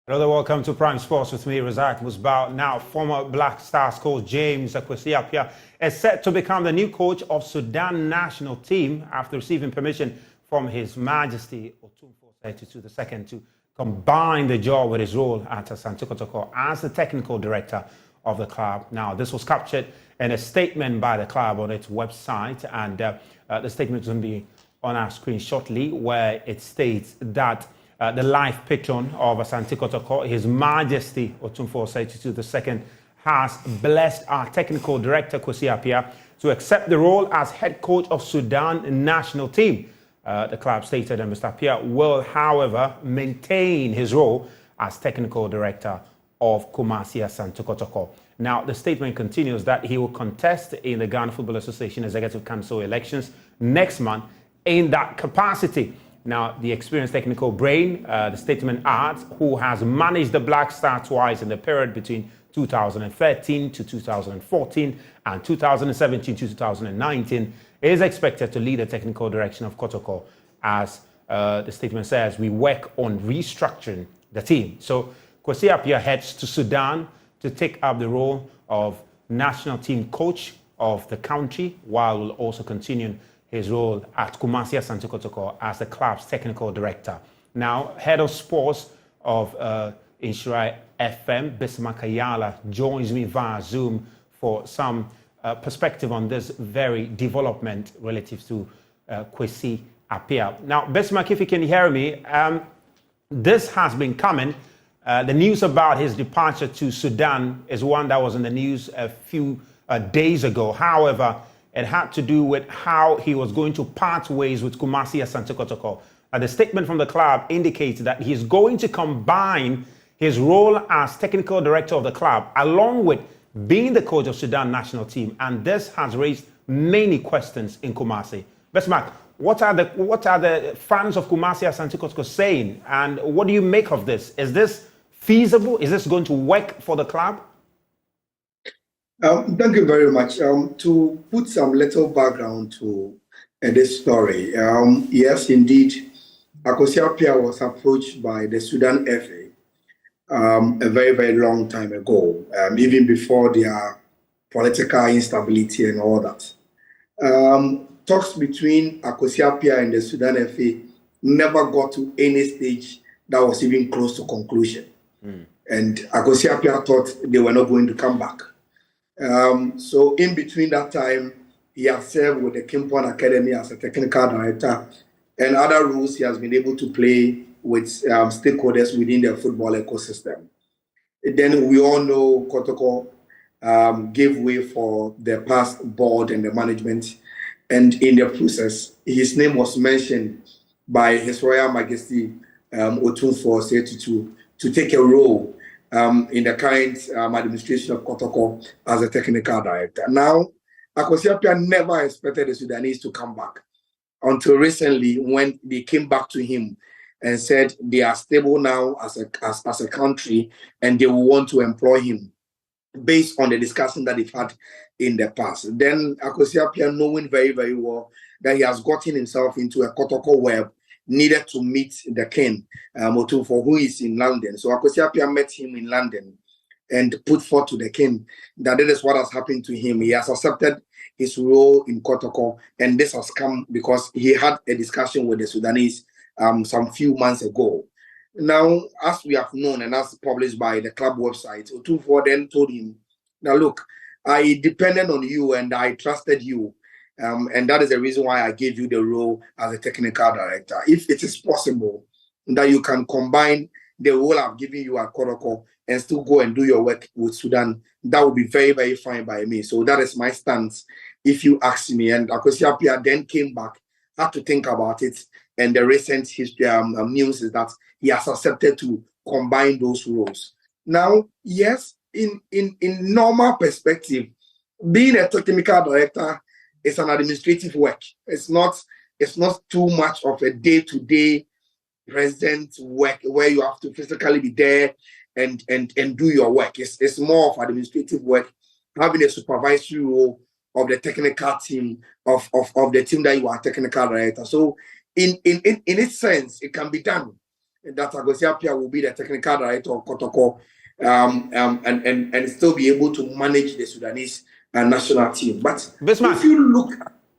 Another welcome to Prime Sports with me, Razak Musbao. Now, former Black Stars coach James Kwesi Appiah is set to become the new coach of Sudan national team after receiving permission from His Majesty Otumfuo II to combine the job with his role at Asante Kotoko as the technical director of the club. Now, this was captured in a statement by the club on its website, and the statement is going to be on our screen shortly, where it states that the life patron of Asante Kotoko, His Majesty Otumfuo II, has blessed our technical director, Kwesi Appiah, to accept the role as head coach of Sudan national team. The club stated that Mr. Appiah will, however, maintain his role as technical director of Kumasi Asante Kotoko. Now, the statement continues that he will contest in the Ghana Football Association Executive Council elections next month in that capacity. Now, the experienced technical brain, the statement adds, who has managed the Black Star twice in the period between 2013 to 2014 and 2017 to 2019, is expected to lead the technical direction of Kotoko. As the statement says, we work on restructuring the team. So Kwesi Appiah heads to Sudan to take up the role of national team coach of the country, while will also continue his role at Kumasi Asante Kotoko as the club's technical director. Now, head of sports of Inshurai FM, Bismarck Ayala, joins me via Zoom for some perspective on this very development relative to Kwesi Appiah. Now, Bismarck, if you can hear me, this has been coming. The news about his departure to Sudan is one that was in the news a few days ago. However, it had to do with how he was going to part ways with Kumasi Asante Kotoko. The statement from the club indicates that he's going to combine his role as technical director of the club along with being the coach of Sudan national team. And this has raised many questions in Kumasi. Besmak, what are the fans of Kumasi Asante Kotoko saying? And what do you make of this? Is this feasible? Is this going to work for the club? Thank you very much. To put some little background to this story, yes, indeed, Kwesi Appiah was approached by the Sudan FA a very, very long time ago, even before their political instability and all that. Talks between Kwesi Appiah and the Sudan FA never got to any stage that was even close to conclusion. And Kwesi Appiah thought they were not going to come back. So in between that time, he has served with the Kimpon Academy as a technical director, and other roles he has been able to play with stakeholders within the football ecosystem. Then we all know Kotoko gave way for the past board and the management, and in the process, his name was mentioned by His Royal Majesty Otumfuo II to take a role in the current administration of Kotoko as a technical director. Now, Kwesi Appiah never expected the Sudanese to come back until recently, when they came back to him and said they are stable now as a country and they will want to employ him based on the discussion that they've had in the past. Then Kwesi Appiah, knowing very, very well that he has gotten himself into a Kotoko web, needed to meet the king, Otumfuo, who is in London. So Kwesi Appiah met him in London and put forth to the king that is what has happened to him. He has accepted his role in Kotoko, and this has come because he had a discussion with the Sudanese some few months ago. Now, as we have known and as published by the club website, Otumfuo then told him, now look, I depended on you and I trusted you. And that is the reason why I gave you the role as a technical director. If it is possible that you can combine the role I've given you at Kotoko and still go and do your work with Sudan, that would be very, very fine by me. So that is my stance, if you ask me. And Kwesi Appiah then came back, had to think about it. And the recent history news is that he has accepted to combine those roles. Now, yes, in normal perspective, being a technical director is an administrative work. It's not too much of a day-to-day present work where you have to physically be there and do your work. It's more of administrative work, having a supervisory role of the technical team of the team that you are technical director. So in its sense, it can be done. that Kwesi Appiah will be the technical director of Kotoko and still be able to manage the Sudanese national team. But Bismarck, if you look,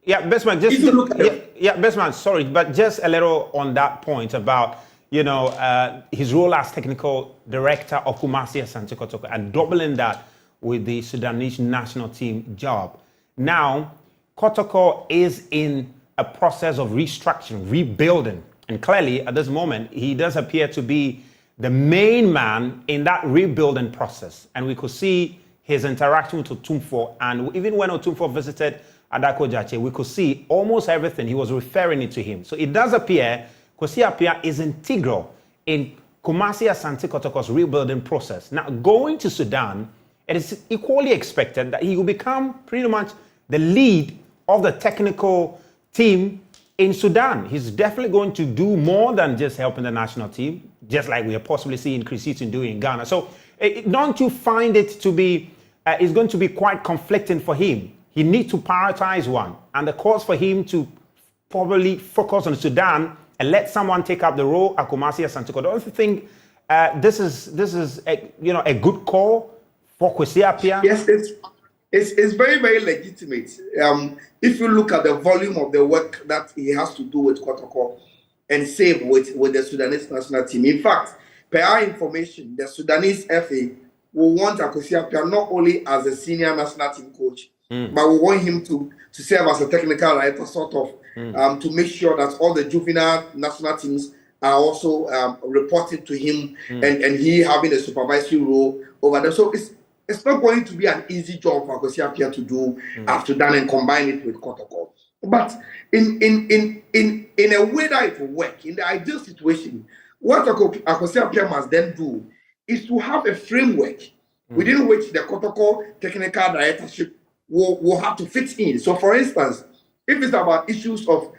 Bismarck, if you look at Bismarck, sorry, but just a little on that point about his role as technical director of Kwesi Asante Kotoko and doubling that with the Sudanese national team job. Now, Kotoko is in a process of restructuring, rebuilding, and clearly at this moment he does appear to be the main man in that rebuilding process. And we could see his interaction with Otumfuo, and even when Otumfuo visited Adako Jache, we could see almost everything. He was referring it to him. So it does appear Kwesi Appiah is integral in Kwesi Asante Kotoko's rebuilding process. Now, going to Sudan, it is equally expected that he will become pretty much the lead of the technical team in Sudan. He's definitely going to do more than just helping the national team, just like we are possibly seeing Chris Eaton doing in Ghana. So don't you find it to be, it's going to be quite conflicting for him? He needs to prioritize one. And the cause for him to probably focus on Sudan and let someone take up the role at Kwesi Asante Kotoko. Don't you think this is a good call for Kwesi Appiah? Yes, it's very, very legitimate. If you look at the volume of the work that he has to do with Kotoko and save with the Sudanese national team. In fact, per our information, the Sudanese FA will want Kwesi Appiah not only as a senior national team coach, but we want him to serve as a technical director, sort of, to make sure that all the juvenile national teams are also reporting to him and he having a supervisory role over them. So it's not going to be an easy job for Kwesi Appiah to do after that and combine it with Kotoko. But in a way that it will work, in the ideal situation, what Kwesi Appiah must then do is to have a framework within which the Kotoko technical directorship will have to fit in. So, for instance, if it's about issues of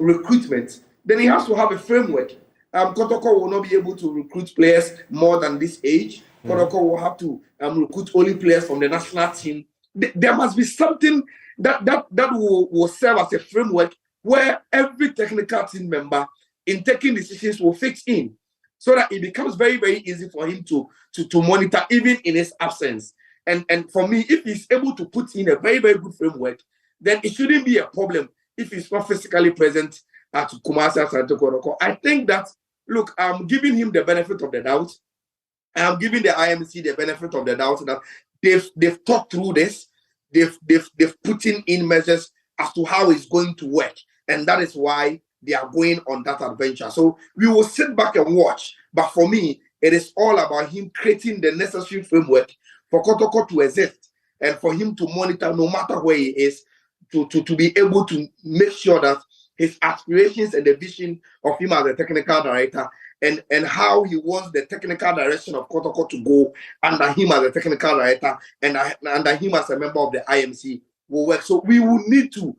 recruitment, then he has to have a framework. Kotoko will not be able to recruit players more than this age. Kotoko will have to recruit only players from the national team. There must be something that will serve as a framework where every technical team member in taking decisions will fit in, so that it becomes very, very easy for him to monitor even in his absence. And for me, if he's able to put in a very, very good framework, then it shouldn't be a problem if he's not physically present at Kwesi Asante Kotoko. I think that, look, I'm giving him the benefit of the doubt. I'm giving the IMC the benefit of the doubt that they've thought through this. They've put in measures as to how it's going to work. And that is why they are going on that adventure. So we will sit back and watch. But for me, it is all about him creating the necessary framework for Kotoko to exist and for him to monitor no matter where he is, to be able to make sure that his aspirations and the vision of him as a technical director and how he wants the technical direction of Kotoko to go under him as a technical director and under him as a member of the IMC will work. So we will need to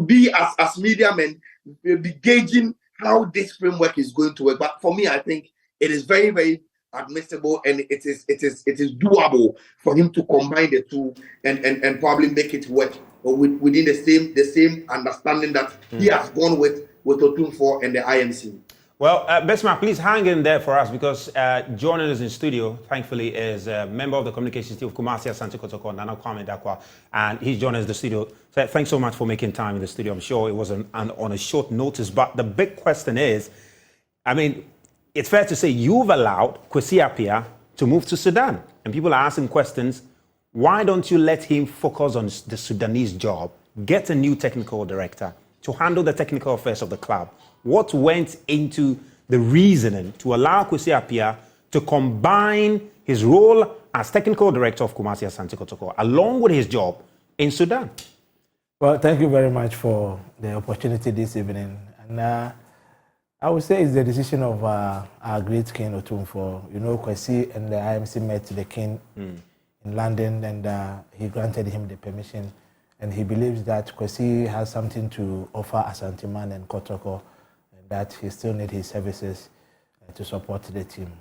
be as media men, be gauging how this framework is going to work. But for me, I think it is very, very admissible and it is doable for him to combine the two and probably make it work within the same understanding that he has gone with Otumfuo and the IMC. Well, Besma, please hang in there for us because joining us in studio, thankfully, is a member of the communications team of Kwesi Asante Kotoko, Nana Kwame Dakwa, and he's joining us in the studio. So thanks so much for making time in the studio. I'm sure it was on a short notice, but the big question is, I mean, it's fair to say you've allowed Kwesi Appiah to move to Sudan, and people are asking questions. Why don't you let him focus on the Sudanese job, get a new technical director to handle the technical affairs of the club? What went into the reasoning to allow Kwesi Appiah to combine his role as technical director of Kwesi Asante Kotoko along with his job in Sudan? Well, thank you very much for the opportunity this evening. And I would say it's the decision of our great King Otumfuo. You know, Kwesi and the IMC met the King in London, and he granted him the permission. And he believes that Kwesi has something to offer Asante Man and Kotoko, and that he still needs his services to support the team.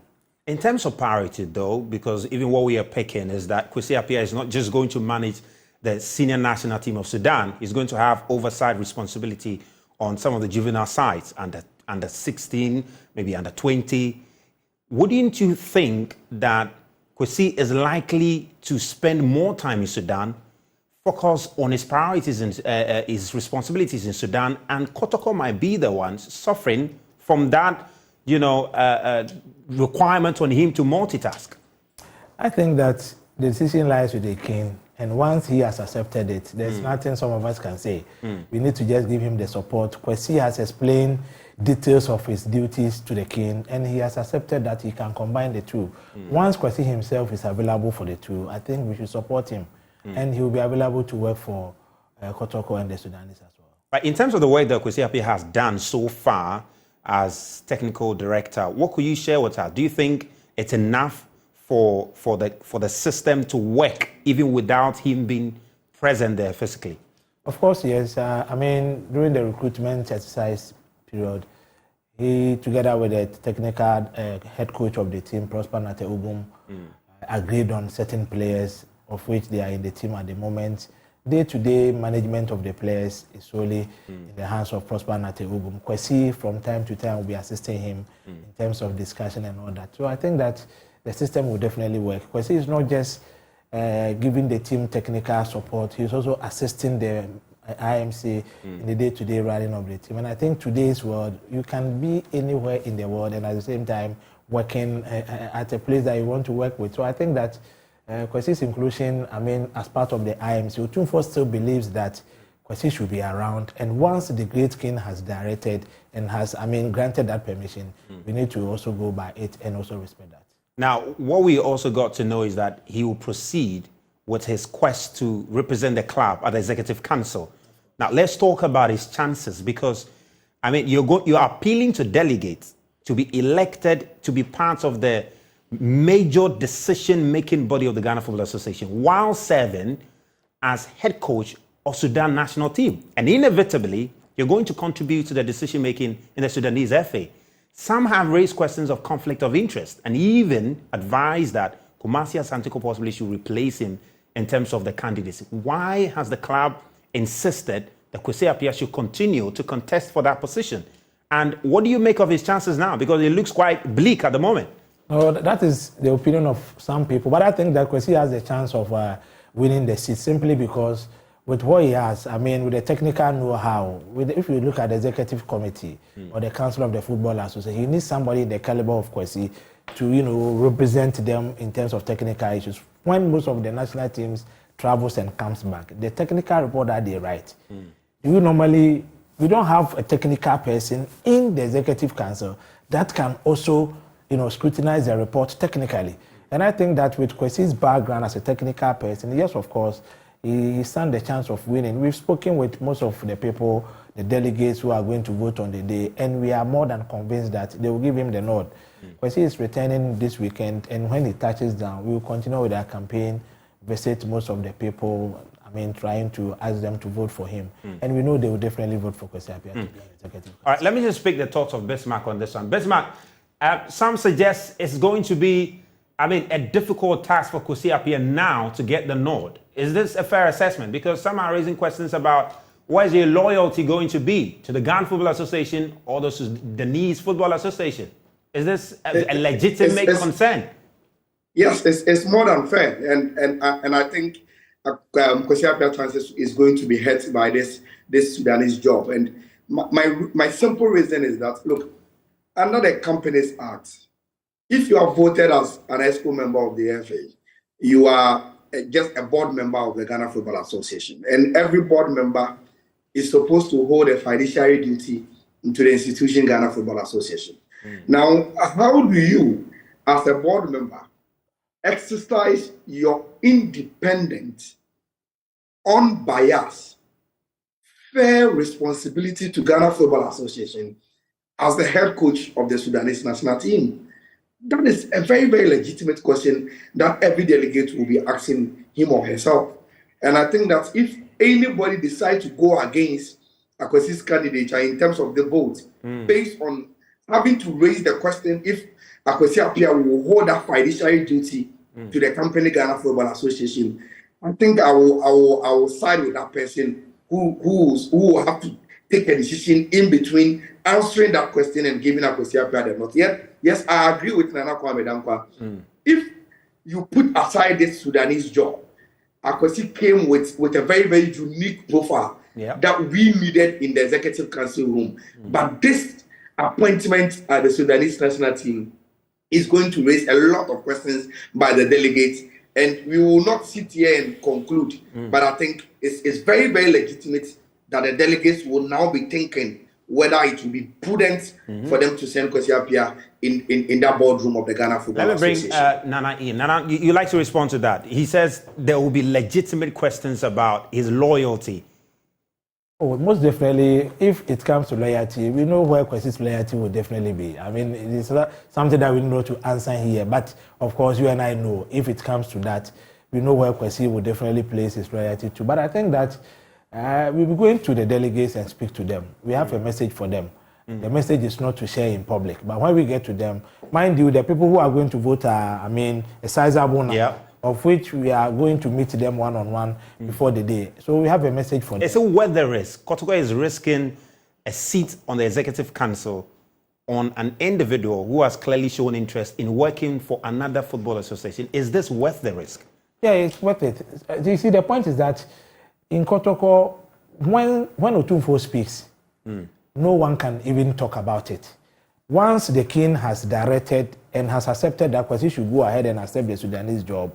In terms of priority, though, because even what we are picking is that Kwesi Appiah is not just going to manage the senior national team of Sudan, he's going to have oversight responsibility on some of the juvenile sides, and under 16, maybe under 20. Wouldn't you think that Kwesi is likely to spend more time in Sudan, focus on his priorities and his responsibilities in Sudan, and Kotoko might be the ones suffering from that, requirement on him to multitask? I think that the decision lies with the king, and once he has accepted it, there's nothing some of us can say. We need to just give him the support. Kwesi has explained details of his duties to the king, and he has accepted that he can combine the two. Once Kwesi himself is available for the two, I think we should support him, and he will be available to work for Kotoko and the Sudanese as well. But in terms of the work that Kwesi Appiah has done so far as technical director, what could you share with us? Do you think it's enough for the system to work even without him being present there physically? Of course, yes. I mean, during the recruitment exercise period, he, together with the technical head coach of the team, Prosper Nate Ugum, agreed on certain players, of which they are in the team at the moment. Day-to-day management of the players is solely in the hands of Prosper Nate Ugum. Kwesi, from time to time, will be assisting him in terms of discussion and all that. So I think that the system will definitely work. Kwesi is not just giving the team technical support, he's also assisting the IMC in the day-to-day running of the team. And I think today's world, you can be anywhere in the world and at the same time working at a place that you want to work with. So I think that Kwesi's inclusion, I mean, as part of the IMC, Otumfuo still believes that Kwesi should be around. And once the great king has directed and has, I mean, granted that permission, we need to also go by it and also respect that. Now, what we also got to know is that he will proceed with his quest to represent the club at the Executive Council. Now, let's talk about his chances, because, I mean, you're appealing to delegates to be elected to be part of the major decision-making body of the Ghana Football Association while serving as head coach of Sudan national team. And inevitably, you're going to contribute to the decision-making in the Sudanese FA. Some have raised questions of conflict of interest and even advised that Kumasi Asante Kotoko possibly should replace him in terms of the candidacy. Why has the club insisted that Kwesi Appiah should continue to contest for that position? And what do you make of his chances now? Because it looks quite bleak at the moment. Oh, that is the opinion of some people. But I think that Kwesi has a chance of winning the seat simply because with what he has, I mean, with the technical know-how, if you look at the executive committee or the council of the football association, you need somebody the caliber of Kwesi to, represent them in terms of technical issues. When most of the national teams travels and comes back, the technical report that they write, we don't have a technical person in the executive council that can also, scrutinize the report technically. And I think that with Kwesi's background as a technical person, yes, of course, he stands the chance of winning. We've spoken with most of the people, the delegates who are going to vote on the day, and we are more than convinced that they will give him the nod. Kwesi is returning this weekend, and when he touches down, we will continue with our campaign, visit most of the people, trying to ask them to vote for him. And we know they will definitely vote for Kwesi Appiah to be executive. All right, let me just speak the thoughts of Bismarck on this one. Bismarck, some suggest it's going to be, a difficult task for Kwesi Appiah now to get the nod. Is this a fair assessment? Because some are raising questions about where is your loyalty going to be, to the Ghana Football Association or the Sudanese Football Association? Is this a legitimate concern? Yes, it's more than fair, and I think Kwesi Appiah chances is going to be hurt by this Sudanese job. And my simple reason is that, look, under the Companies Act, if you are voted as an ESCO member of the FA, you are just a board member of the Ghana Football Association. And every board member is supposed to hold a fiduciary duty to the institution Ghana Football Association. Now, how do you, as a board member, exercise your independent, unbiased, fair responsibility to Ghana Football Association as the head coach of the Sudanese national team? That is a very, very legitimate question that every delegate will be asking him or herself. And I think that if anybody decides to go against Kwesi's candidature in terms of the vote, based on having to raise the question if Kwesi Appiah will hold that fiduciary duty to the company Ghana Football Association, I think I will side with that person who will have to take a decision in between answering that question and giving Kwesi Appiah the nod. Yet, yes, I agree with Nana Kwame Dankwa. If you put aside this Sudanese job, Kwesi came with a very, very unique profile that we needed in the executive council room. But this appointment at the Sudanese national team is going to raise a lot of questions by the delegates, and we will not sit here and conclude. But I think it's very, very legitimate that the delegates will now be thinking whether it will be prudent for them to send Kwesi Appiah in that boardroom of the Ghana Football Association. Let me bring Nana in. Nana, you like to respond to that. He says there will be legitimate questions about his loyalty. Oh, most definitely, if it comes to loyalty, we know where Kwesi's loyalty will definitely be. I mean, it is something that we know to answer here. But, of course, you and I know, if it comes to that, we know where Kwesi will definitely place his loyalty to. But I think that we'll be going to the delegates and speak to them. We have a message for them. The message is not to share in public. But when we get to them, mind you, the people who are going to vote are, a sizable number, of which we are going to meet them one-on-one before the day. So we have a message for them. It's a weather risk. Kotoko is risking a seat on the executive council on an individual who has clearly shown interest in working for another football association. Is this worth the risk? Yeah, it's worth it. You see, the point is that in Kotoko, when Otumfuo speaks, no one can even talk about it. Once the king has directed and has accepted that Kwesi should go ahead and accept the Sudanese job,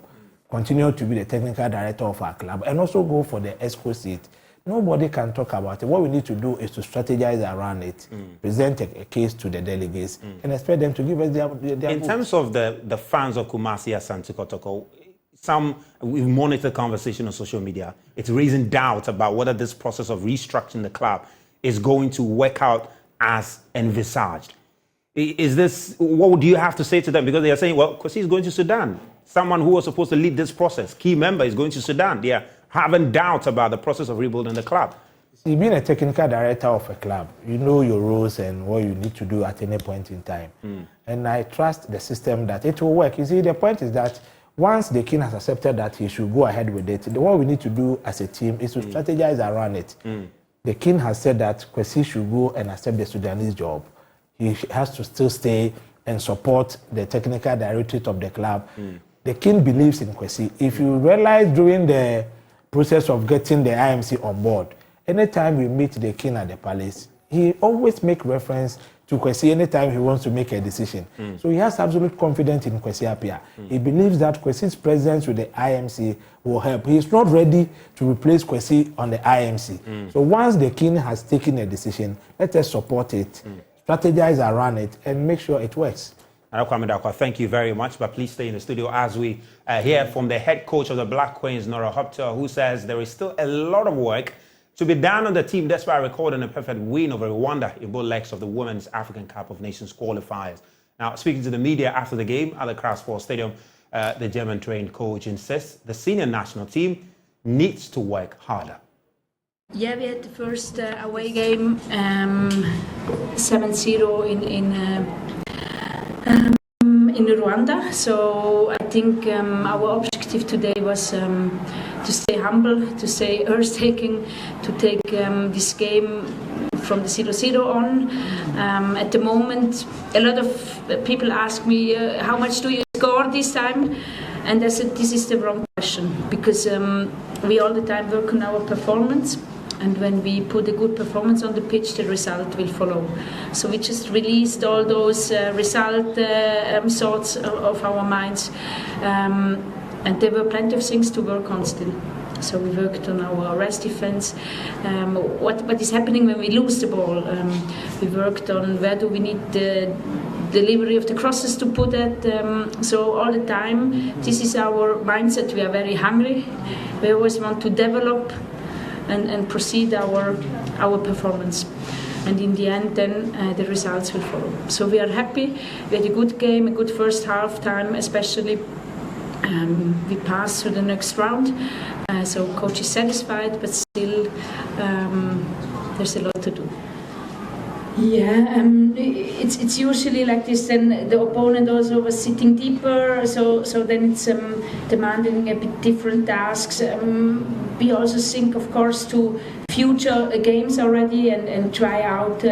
continue to be the technical director of our club, and also go for the ESCO seat, nobody can talk about it. What we need to do is to strategize around it, present a case to the delegates, and expect them to give us their In terms of the fans of Kumasi Asante Kotoko, we've monitored conversation on social media. It's raising doubt about whether this process of restructuring the club is going to work out as envisaged. What do you have to say to them? Because they are saying, well, Kwesi is going to Sudan. Someone who was supposed to lead this process, key member, is going to Sudan. They are having doubts about the process of rebuilding the club. See, being a technical director of a club, you know your roles and what you need to do at any point in time. And I trust the system that it will work. You see, the point is that once the king has accepted that he should go ahead with it, what we need to do as a team is to strategize around it. The king has said that Kwesi should go and accept the Sudanese job. He has to still stay and support the technical directorate of the club. The king believes in Kwesi. If you realize during the process of getting the IMC on board, anytime we meet the king at the palace, he always makes reference to Kwesi anytime he wants to make a decision. So he has absolute confidence in Kwesi Appiah. He believes that Kwesi's presence with the IMC will help. He is not ready to replace Kwesi on the IMC. So once the king has taken a decision, let us support it, strategize around it, and make sure it works. Thank you very much, but please stay in the studio as we hear from the head coach of the Black Queens, Nora Hopter, who says there is still a lot of work to be done on the team despite recording a perfect win over Rwanda in both legs of the Women's African Cup of Nations qualifiers. Now, speaking to the media after the game at the Kraft Sports Stadium, the German-trained coach insists the senior national team needs to work harder. Yeah, we had the first away game 7-0 in Rwanda, so I think our objective today was to stay humble, to stay earth-taking, to take this game from the 0-0 on. At the moment, a lot of people ask me, how much do you score this time? And I said, this is the wrong question, because we all the time work on our performance. And when we put a good performance on the pitch, the result will follow. So we just released all those result thoughts of our minds. And there were plenty of things to work on still. So we worked on our rest defense. What is happening when we lose the ball? We worked on where do we need the delivery of the crosses to put it. So all the time, this is our mindset. We are very hungry. We always want to develop and proceed our performance. And in the end, then the results will follow. So we are happy. We had a good game, a good first half time, especially. We passed to the next round. So coach is satisfied, but still there's a lot to do. Yeah, it's usually like this. Then the opponent also was sitting deeper, so then it's demanding a bit different tasks. We also think, of course, to future games already and try out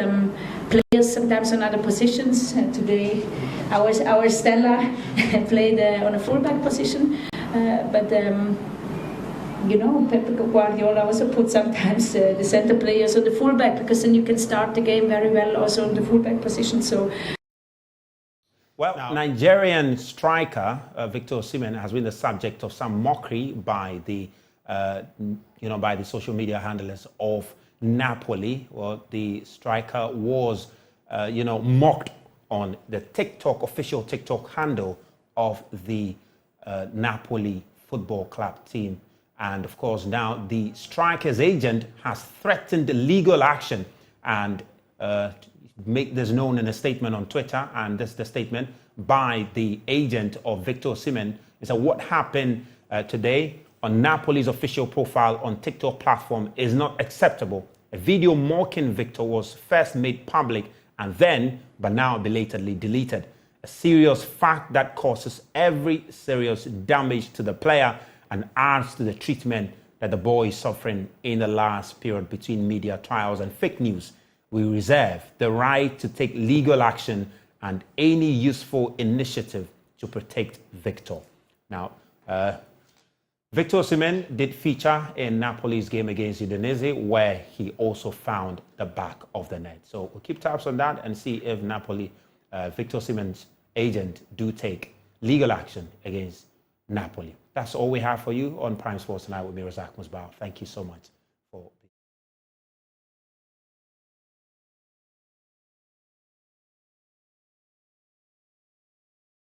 players sometimes on other positions. Today, our Stella played on a fullback position, but you know, Pep Guardiola also put sometimes the center players on the fullback, because then you can start the game very well also on the fullback position. So. Well, Nigerian striker Victor Osimhen has been the subject of some mockery by the, by the social media handlers of Napoli. Well, the striker was, mocked on the official TikTok handle of the Napoli Football Club team. And of course, now the striker's agent has threatened legal action and make this known in a statement on Twitter. And this is the statement by the agent of Victor Osimhen. It said, what happened today on Napoli's official profile on TikTok platform is not acceptable. A video mocking Victor was first made public and then, but now belatedly deleted. A serious fact that causes every serious damage to the player and adds to the treatment that the boy is suffering in the last period between media trials and fake news. We reserve the right to take legal action and any useful initiative to protect Victor. Now, Victor Osimhen did feature in Napoli's game against Udinese, where he also found the back of the net. So we'll keep tabs on that and see if Napoli, Victor Osimhen's agent, do take legal action against Napoli. That's all we have for you on Prime Sports tonight with me, Razak Musbah. Thank you so much for